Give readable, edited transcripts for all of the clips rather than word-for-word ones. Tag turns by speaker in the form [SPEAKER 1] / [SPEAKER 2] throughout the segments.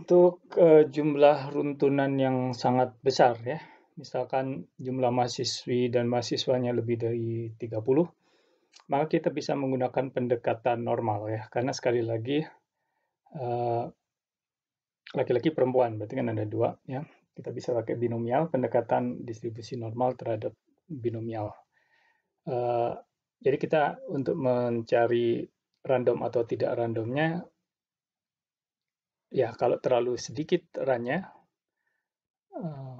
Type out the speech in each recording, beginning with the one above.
[SPEAKER 1] Untuk jumlah runtunan yang sangat besar ya, misalkan jumlah mahasiswi dan mahasiswanya lebih dari 30, maka kita bisa menggunakan pendekatan normal ya, karena sekali lagi eh, laki-laki perempuan, berarti kan ada dua ya. Kita bisa pakai binomial, pendekatan distribusi normal terhadap binomial. Eh, jadi kita untuk mencari random atau tidak randomnya, ya kalau terlalu sedikit rannya, eh,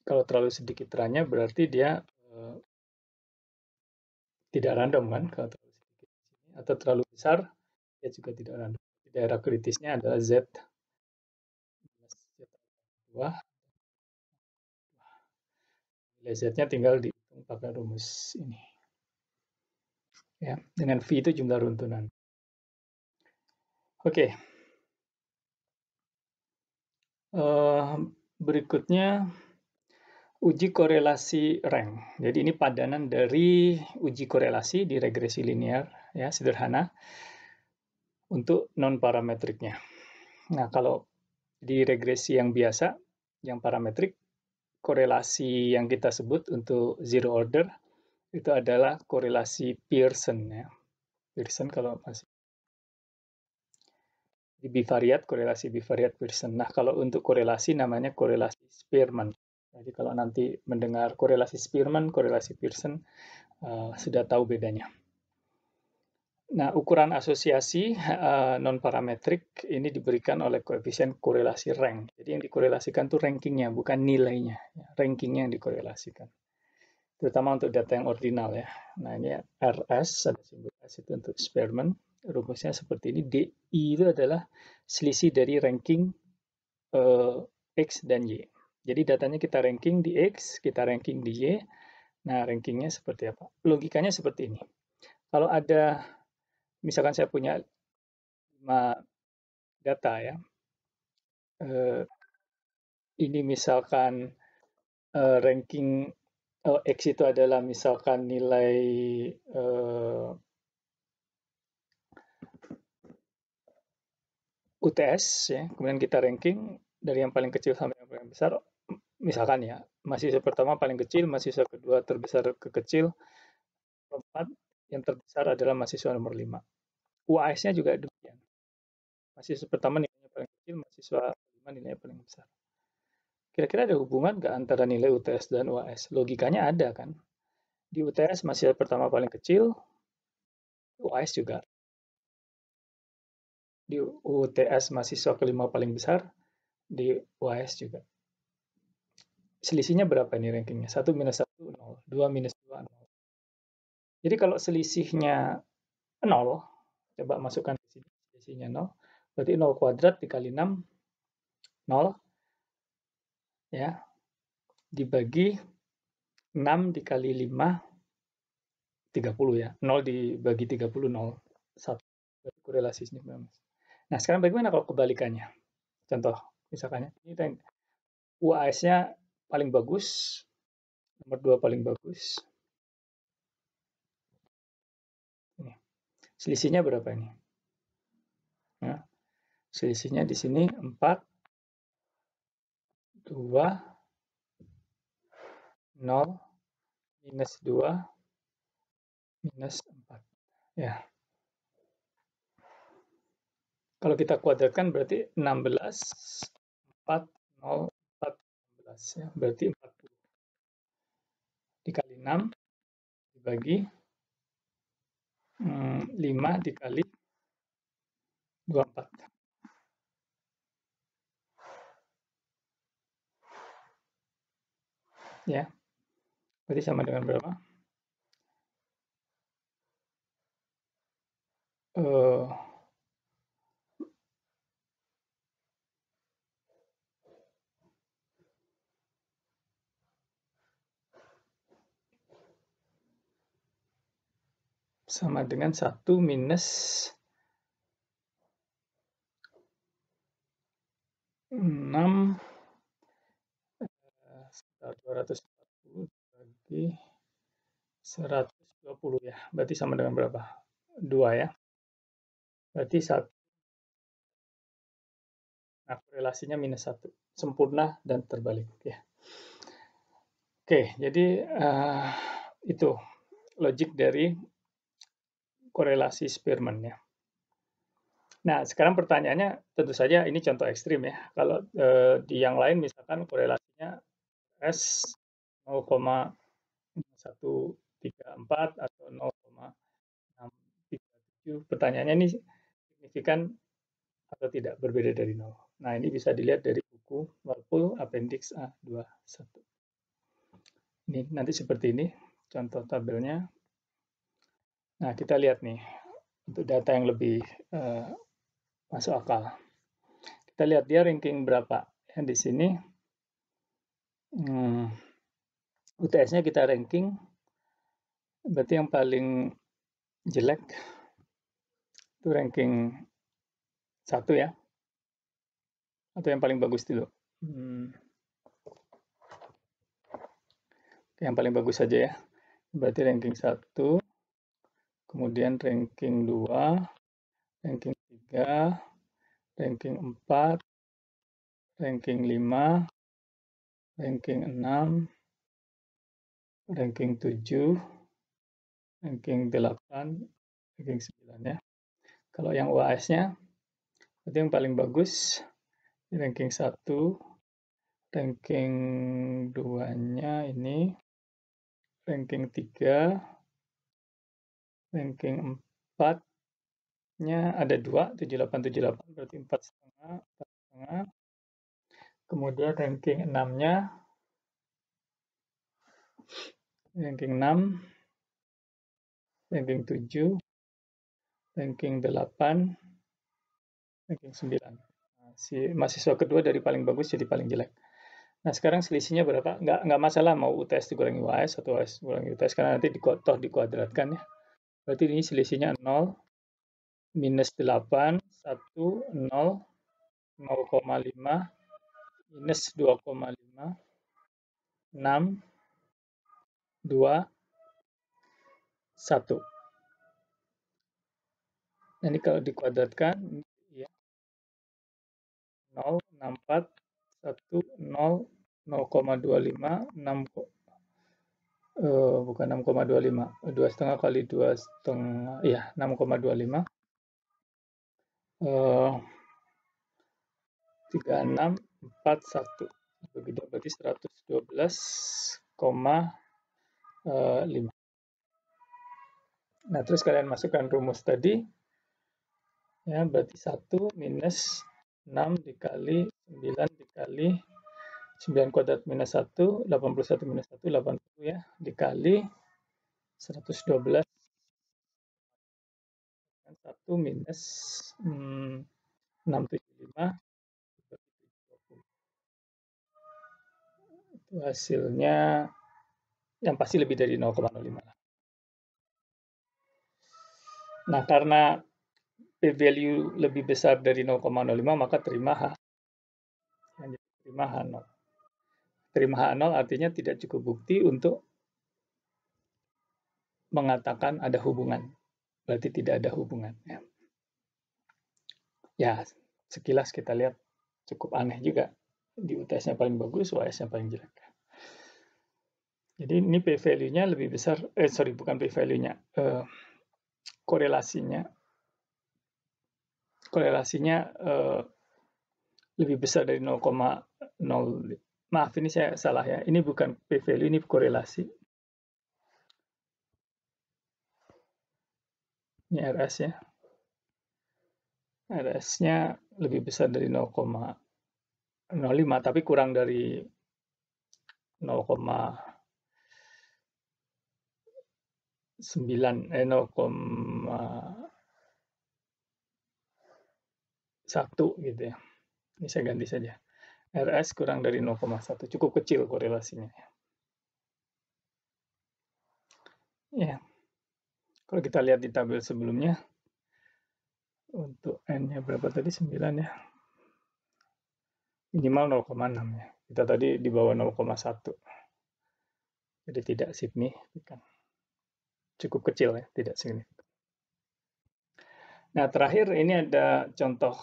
[SPEAKER 1] kalau terlalu sedikit rannya berarti dia eh, tidak random kan, kalau terlalu sedikit di sini, atau terlalu besar dia juga tidak random. Daerah kritisnya adalah Z minus Z2, nilai Z-nya tinggal dihitung pakai rumus ini. Ya, dengan V itu jumlah runtunan. Oke. Berikutnya uji korelasi rank. Jadi ini padanan dari uji korelasi di regresi linear ya, sederhana untuk non parametriknya. Nah, kalau di regresi yang biasa, yang parametrik, korelasi yang kita sebut untuk zero order itu adalah korelasi Pearson ya. Pearson kalau masih di bivariat, korelasi bivariat Pearson. Nah, kalau untuk korelasi namanya korelasi Spearman. Jadi kalau nanti mendengar korelasi Spearman, korelasi Pearson, sudah tahu bedanya. Nah, ukuran asosiasi non-parametrik ini diberikan oleh koefisien korelasi rank. Jadi yang dikorelasikan itu rankingnya, bukan nilainya. Rankingnya yang dikorelasikan. Terutama untuk data yang ordinal ya. Nah, ini RS, ada simbol S itu untuk Spearman. Rumusnya seperti ini. DI itu adalah selisih dari ranking X dan Y. Jadi datanya kita ranking di X, kita ranking di Y. Nah, rankingnya seperti apa? Logikanya seperti ini. Kalau ada, misalkan saya punya 5 data ya. Ini misalkan ranking X itu adalah misalkan nilai UTS ya, kemudian kita ranking dari yang paling kecil sampai yang paling besar, misalkan ya, mahasiswa pertama paling kecil, mahasiswa kedua terbesar ke kecil, keempat yang terbesar adalah mahasiswa nomor 5. UAS-nya juga demikian. Mahasiswa pertama nilainya paling kecil, mahasiswa kelima nilainya paling besar. Kira-kira ada hubungan nggak antara nilai UTS dan UAS? Logikanya ada kan. Di UTS mahasiswa pertama paling kecil, UAS juga. Di UTS mahasiswa kelima paling besar, di UAS juga. Selisihnya berapa nih rankingnya? 1 minus 1, 0. 2 minus 2, 0. Jadi kalau selisihnya 0, coba masukkan ke sini, selisihnya 0. Berarti 0 kuadrat dikali 6, 0. Ya, dibagi 6 dikali 5, 30 ya. 0 dibagi 30, 0. 1. Berarti korelasinya. Nah, sekarang bagaimana kalau kebalikannya? Contoh, misalkan ini UAS-nya paling bagus, nomor 2 paling bagus. Ini. Selisihnya berapa ini? Ya. Selisihnya di sini 4, 2, 0, minus 2, minus 4. Ya. Kalau kita kuadratkan berarti 16, 4, 0, 4, 16. Ya. Berarti 40. Dikali 6, dibagi 5 dikali 24. Ya. Berarti sama dengan berapa? Sama dengan 1 minus 6, sekitar 240 bagi 120 ya. Berarti sama dengan berapa? 2 ya. Berarti 1 Nah, korelasinya -1, sempurna dan terbalik ya. Oke, jadi itu logik dari korelasi Spearman ya. Nah, sekarang pertanyaannya tentu saja ini contoh ekstrim ya. Kalau di yang lain misalkan korelasinya S 0,134 atau 0,637. Pertanyaannya ini signifikan atau tidak berbeda dari 0. Nah, ini bisa dilihat dari buku Walpole Appendix A21. Ini nanti seperti ini contoh tabelnya. Nah, kita lihat nih untuk data yang lebih masuk akal. Kita lihat dia ranking berapa. Ya, di sini UTS-nya kita ranking, berarti yang paling jelek itu ranking 1 ya, atau yang paling bagus dulu. Yang paling bagus saja ya, berarti ranking 1, kemudian ranking 2, ranking 3, ranking 4, ranking 5, ranking 6, ranking 7, ranking 8, ranking 9 ya. Kalau yang UAS-nya, berarti yang paling bagus ranking 1, ranking 2-nya ini, ranking 3, ranking 4-nya ada 2, 7878, berarti 4,5. Kemudian ranking 6-nya, ranking 6, ranking 7, ranking 8, ranking 9. Nah, si mahasiswa kedua dari paling bagus jadi paling jelek. Nah, sekarang selisihnya berapa? Nggak masalah mau UTS dikurangi UAS atau UAS dikurangi UTS, karena nanti toh dikuadratkan ya. Berarti ini selisihnya 0, minus 8, 1, 0, 0,5, minus 2,5, 6, 2, 1. Nah, ini kalau dikuadratkan, ya, 0, 64, 1, 0, 0,25, 6, bukan 6,25, 2,5 kali 2,5, ya 6,25, 3641, begitu berarti 112,5. Nah, terus kalian masukkan rumus tadi, ya berarti 1 minus 6 dikali 9 dikali 9 kuadrat minus 1, 81 minus 1, 80 ya, dikali 112, 1 minus 675, itu hasilnya yang pasti lebih dari 0,05. Nah, karena p-value lebih besar dari 0,05, maka terima H. Terima H0. Terima H0 artinya tidak cukup bukti untuk mengatakan ada hubungan. Berarti tidak ada hubungan. Ya, sekilas kita lihat cukup aneh juga. Di UTS-nya paling bagus, UAS-nya paling jelek. Jadi ini p-value-nya lebih besar, bukan p-value-nya, korelasinya lebih besar dari 0,0. Maaf, ini saya salah ya. Ini bukan p-value, ini korelasi. Ini RS ya. RS-nya lebih besar dari 0,05, tapi kurang dari 0,1 gitu ya. Ini saya ganti saja. RS kurang dari 0,1, cukup kecil korelasinya. Ya. Kalau kita lihat di tabel sebelumnya, untuk N-nya berapa tadi? 9 ya. Minimal 0,6 ya. Kita tadi di bawah 0,1. Jadi tidak signifikan. Cukup kecil ya, tidak signifikan. Nah, terakhir ini ada contoh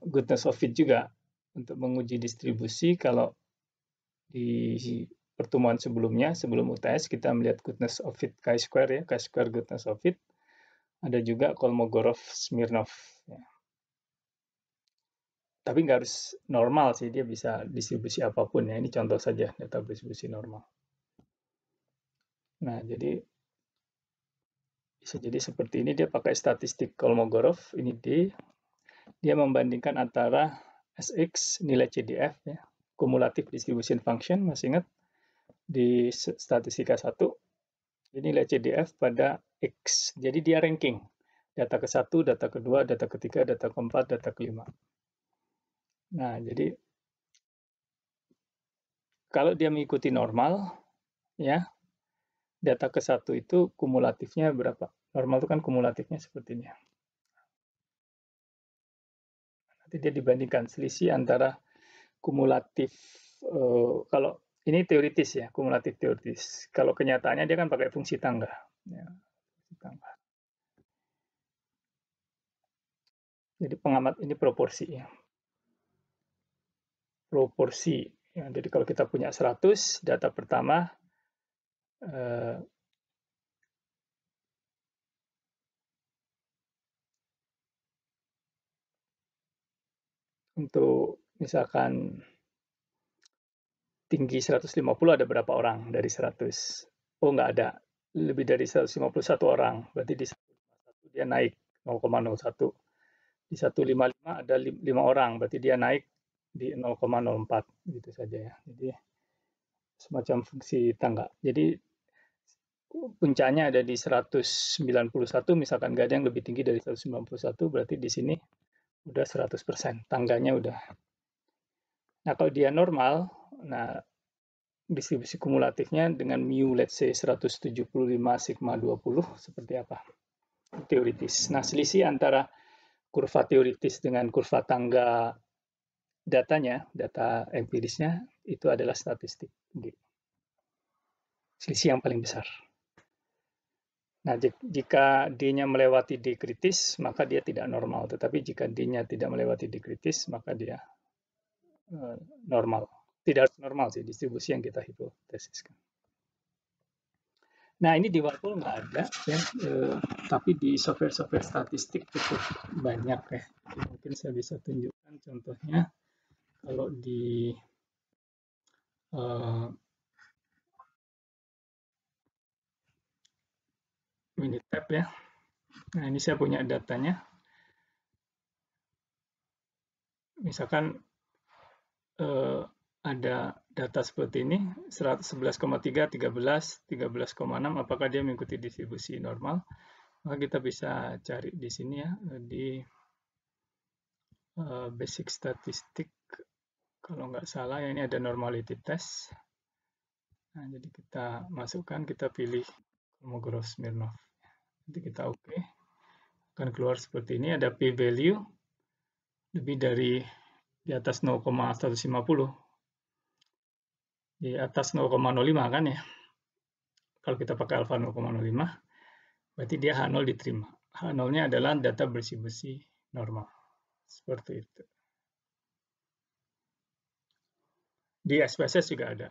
[SPEAKER 1] goodness of fit juga. untuk menguji distribusi, kalau di pertemuan sebelumnya, sebelum UTS, kita melihat goodness of fit chi-square ya, chi-square goodness of fit. Ada juga Kolmogorov-Smirnov. Ya. Tapi nggak harus normal sih, dia bisa distribusi apapun ya. Ini contoh saja data distribusi normal. Nah, jadi bisa jadi seperti ini, dia pakai statistik Kolmogorov, ini D. Dia membandingkan antara SX, nilai CDF, ya, cumulative distribution function, masih ingat? Di statistika 1, ini nilai CDF pada X. Jadi dia ranking. Data ke-1, data kedua, data ketiga, data keempat, data kelima. Nah, jadi kalau dia mengikuti normal, ya, data ke-1 itu kumulatifnya berapa? Normal itu kan kumulatifnya seperti ini. Nanti dia dibandingkan selisih antara kumulatif, kalau ini teoritis ya, kumulatif teoritis. Kalau kenyataannya dia kan pakai fungsi tangga. Ya, fungsi tangga. Jadi pengamat ini proporsi ya. Proporsi. Ya, jadi kalau kita punya 100, data pertama untuk misalkan tinggi 150 ada berapa orang dari 100? Oh, nggak ada. Lebih dari 151 orang. Berarti di 151 dia naik 0,01. Di 155 ada 5 orang. Berarti dia naik di 0,04. Gitu saja ya. Jadi semacam fungsi tangga. Jadi puncaknya ada di 191. Misalkan nggak ada yang lebih tinggi dari 191. Berarti di sini udah 100%. Tangganya udah. Nah, kalau dia normal, nah distribusi kumulatifnya dengan mu let's say 175 sigma 20 seperti apa? Teoritis. Nah, selisih antara kurva teoritis dengan kurva tangga datanya, data empirisnya, itu adalah statistik D. Selisih yang paling besar. Nah, jika D-nya melewati D kritis, maka dia tidak normal. Tetapi jika D-nya tidak melewati D kritis, maka dia normal. Tidak harus normal sih, distribusi yang kita hipotesiskan. Nah, ini di Walpole nggak ada, ya, tapi di software-software statistik cukup banyak ya. Mungkin saya bisa tunjukkan contohnya. Kalau di Minitab ya. Nah, ini saya punya datanya. Misalkan ada data seperti ini, 11,3, 13, 13,6, apakah dia mengikuti distribusi normal? Maka kita bisa cari di sini ya, di basic statistik, kalau nggak salah ya, ini ada normality test. Nah, jadi kita masukkan, kita pilih Kolmogorov-Smirnov. Nanti kita oke. Akan keluar seperti ini, ada p-value lebih dari di atas 0,150. Di atas 0,05 kan ya. Kalau kita pakai alfa 0,05, berarti dia H0 diterima. H0-nya adalah data bersih-bersih normal. Seperti itu. Di SPSS juga ada.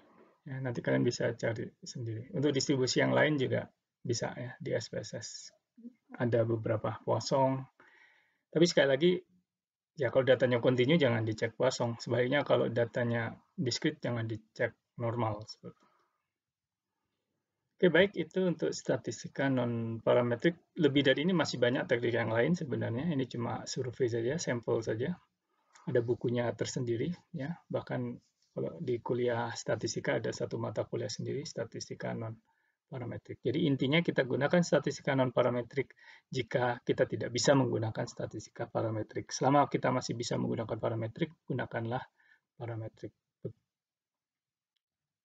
[SPEAKER 1] Ya, nanti kalian bisa cari sendiri. Untuk distribusi yang lain juga bisa ya di SPSS. Ada beberapa Poisson. Tapi sekali lagi, ya kalau datanya kontinu jangan dicek Poisson. Sebaliknya kalau datanya discrete jangan dicek normal. Oke, baik, itu untuk statistika non-parametrik. Lebih dari ini masih banyak teknik yang lain sebenarnya. Ini cuma survei saja, sampel saja. Ada bukunya tersendiri, ya. Bahkan kalau di kuliah statistika ada satu mata kuliah sendiri, statistika non-parametrik. Jadi intinya kita gunakan statistika non-parametrik jika kita tidak bisa menggunakan statistika parametrik. Selama kita masih bisa menggunakan parametrik, gunakanlah parametrik.